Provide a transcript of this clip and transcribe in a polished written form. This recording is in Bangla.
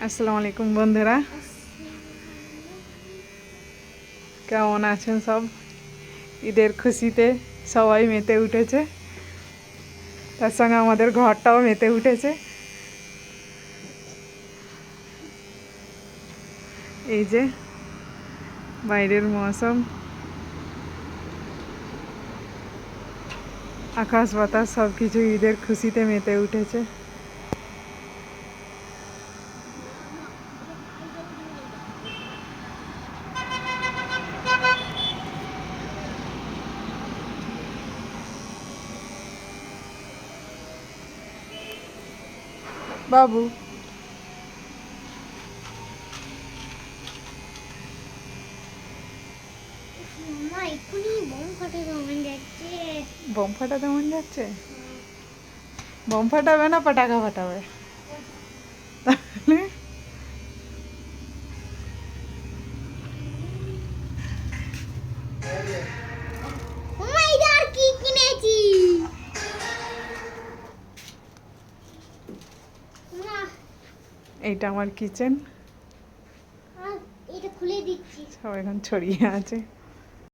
আসসালামু আলাইকুম বন্ধুরা, কেমন আছেন সব? ঈদের খুশিতে সবাই মেতে উঠেছে, তার সঙ্গে আমাদের ঘরটাও মেতে উঠেছে। এই যে বাইরের মৌসুম, আকাশ বাতাস সব কিছু ঈদের খুশিতে মেতে উঠেছে। বাবু, বোম ফাটাতে মন যাচ্ছে? বোম ফাটাবে না পটাকা ফাটাবে? তাহলে এইটা আমার কিচেন, এটা খুলে দিচ্ছি। সব এখন ছড়িয়ে আছে।